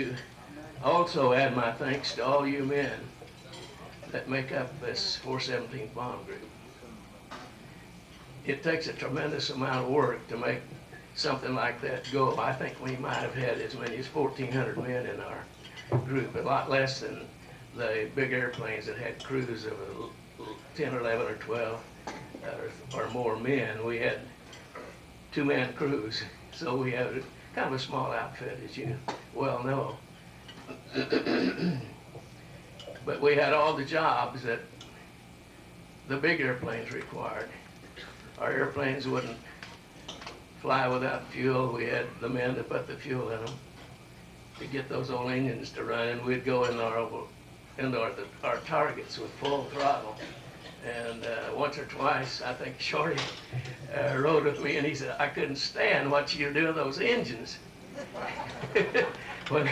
to also add my thanks to all you men that make up this 417th Bomb Group. It takes a tremendous amount of work to make something like that go. I think we might have had as many as 1,400 men in our group, a lot less than the big airplanes that had crews of 10 or 11 or 12 or more men. We had 2-man crews, so we had kind of a small outfit, as you well know. But we had all the jobs that the big airplanes required. Our airplanes wouldn't fly without fuel. We had the men to put the fuel in them to get those old engines to run, and we'd go into our targets with full throttle. And once or twice, I think Shorty rode with me, and he said, "I couldn't stand what you do to those engines." When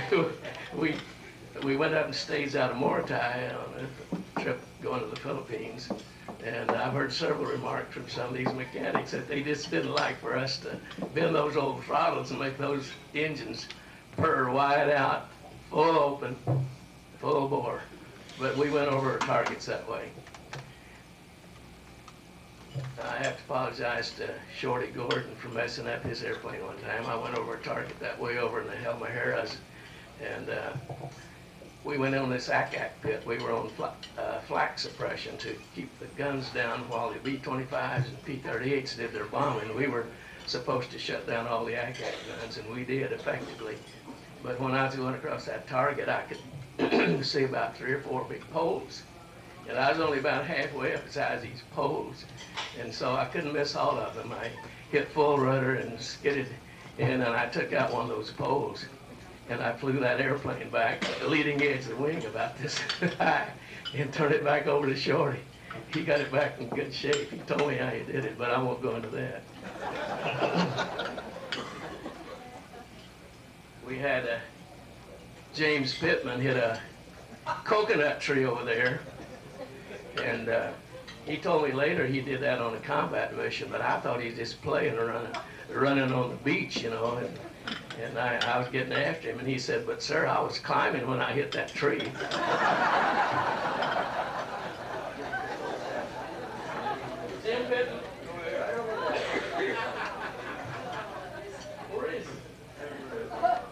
we went up and stayed out of Morotai on a trip going to the Philippines, and I've heard several remarks from some of these mechanics that they just didn't like for us to bend those old throttles and make those engines purr wide out, full open, full bore. But we went over our targets that way. I have to apologize to Shorty Gordon for messing up his airplane one time. I went over a target that way over in the Halmaheras, and we went on this ACAC pit. We were on flak suppression to keep the guns down while the B-25s and P-38s did their bombing. We were supposed to shut down all the ACAC guns, and we did effectively. But when I was going across that target, I could see about 3 or 4 big poles. And I was only about halfway up beside these poles, and so I couldn't miss all of them. I hit full rudder and skidded in, and I took out one of those poles, and I flew that airplane back at the leading edge of the wing about this high and turned it back over to Shorty. He got it back in good shape. He told me how he did it, but I won't go into that. We had James Pittman hit a coconut tree over there. And he told me later he did that on a combat mission, but I thought he was just playing around, running on the beach, you know, and I was getting after him, and he said, "But sir, I was climbing when I hit that tree." Jim Pittman. Where is he?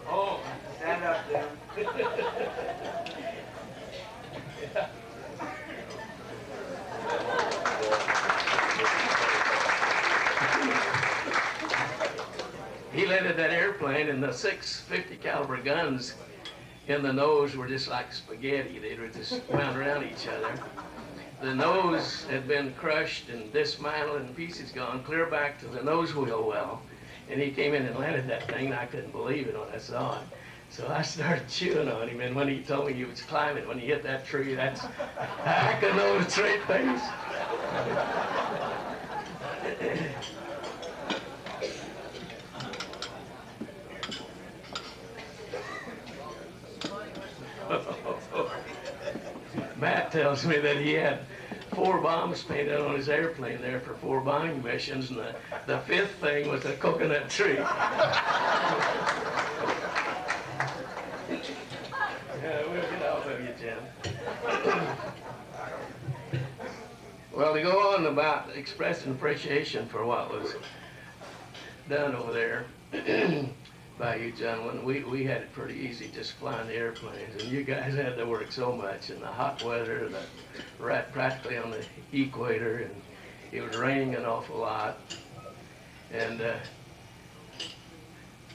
Oh, stand up there. He landed that airplane, and the 650 caliber guns in the nose were just like spaghetti. They were just wound around each other. The nose had been crushed and dismantled and pieces gone clear back to the nose wheel well. And he came in and landed that thing, and I couldn't believe it when I saw it. So I started chewing on him, and when he told me he was climbing, when he hit that tree, I could know the straight face. Matt tells me that he had 4 bombs painted on his airplane there for 4 bombing missions, and the 5th thing was a coconut tree. Yeah, we'll get off of you, Jim. Well, to go on about expressing appreciation for what was done over there by you gentlemen, we had it pretty easy just flying the airplanes, and you guys had to work so much in the hot weather, right practically on the equator, and it was raining an awful lot, and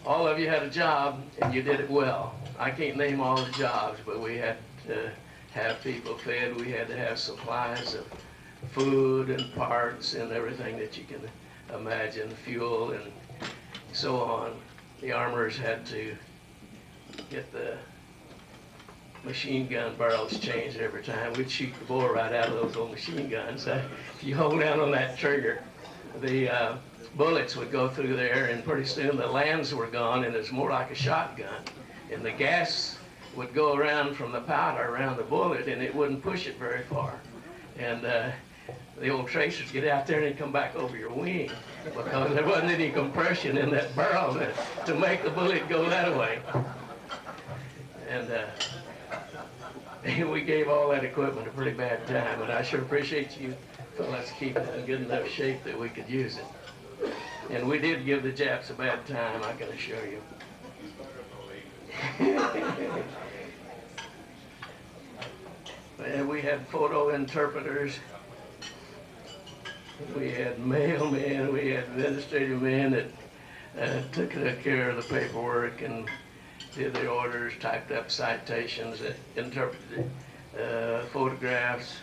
all of you had a job, and you did it well. I can't name all the jobs, but we had to have people fed. We had to have supplies of food and parts and everything that you can imagine, fuel and so on. The armorers had to get the machine gun barrels changed every time. We'd shoot the bore right out of those old machine guns. If you hold down on that trigger, the bullets would go through there, and pretty soon the lands were gone, and it was more like a shotgun. And the gas would go around from the powder around the bullet, and it wouldn't push it very far. And the old tracers get out there and they come back over your wing because there wasn't any compression in that barrel to make the bullet go that way. and we gave all that equipment a pretty bad time, and I sure appreciate you fellas keeping it in good enough shape that we could use it. And we did give the Japs a bad time, I can assure you. And we had photo interpreters, we had mailmen, we had administrative men that took care of the paperwork and did the orders, typed up citations, interpreted photographs,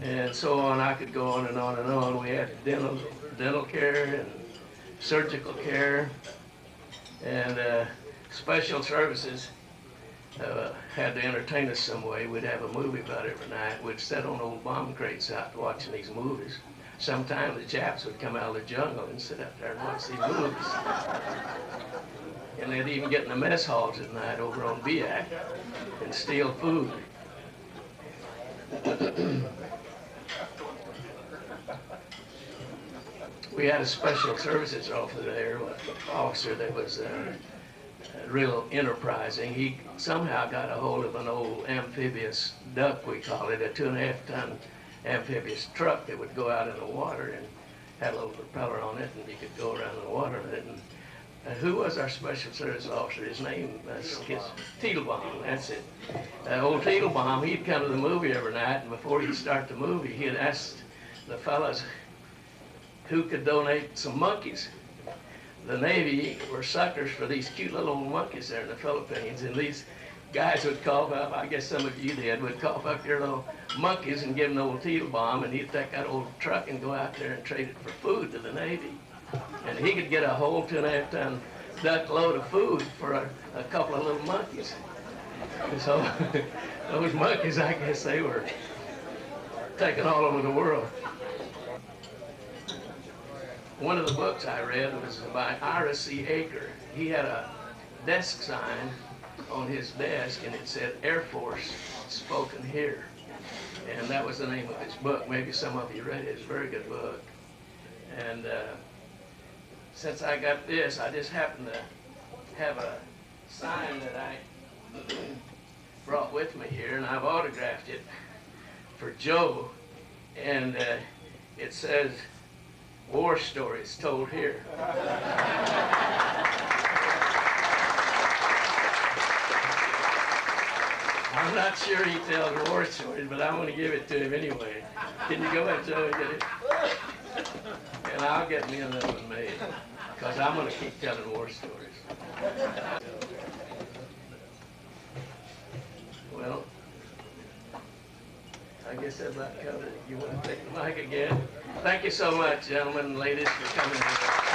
and so on. I could go on and on and on. We had dental care and surgical care, and special services had to entertain us some way. We'd have a movie about every night. We'd sit on old bomb crates out watching these movies. Sometimes the Japs would come out of the jungle and sit out there and watch these movies. And they'd even get in the mess halls at night over on Biak and steal food. We had a special services officer that was real enterprising. He somehow got a hold of an old amphibious duck, we call it, a 2.5-ton amphibious truck that would go out in the water and had a little propeller on it, and you could go around the water with it. And who was our special service officer? His name was Teetelbaum, that's it. Old Teetelbaum, he'd come to the movie every night, and before he'd start the movie, he'd ask the fellas who could donate some monkeys. The Navy were suckers for these cute little old monkeys there in the Philippines, and these guys would cough up, I guess some of you did, would cough up your little monkeys and give them old Teetelbaum, and he'd take that old truck and go out there and trade it for food to the Navy. And he could get a whole 2.5-ton duck load of food for a couple of little monkeys. And so those monkeys, I guess they were taken all over the world. One of the books I read was by Ira C. Aker. He had a desk sign on his desk, and it said, "Air Force Spoken Here." And that was the name of his book. Maybe some of you read it. It's a very good book. And since I got this, I just happened to have a sign that I brought with me here, and I've autographed it for Joe. And it says, "War Stories Told Here." I'm not sure he tells war stories, but I'm going to give it to him anyway. Can you go ahead, Joe, and get it? And I'll get me another one made, because I'm going to keep telling war stories. Well, I guess that about covered it. You want to take the mic again? Thank you so much, gentlemen and ladies, for coming here.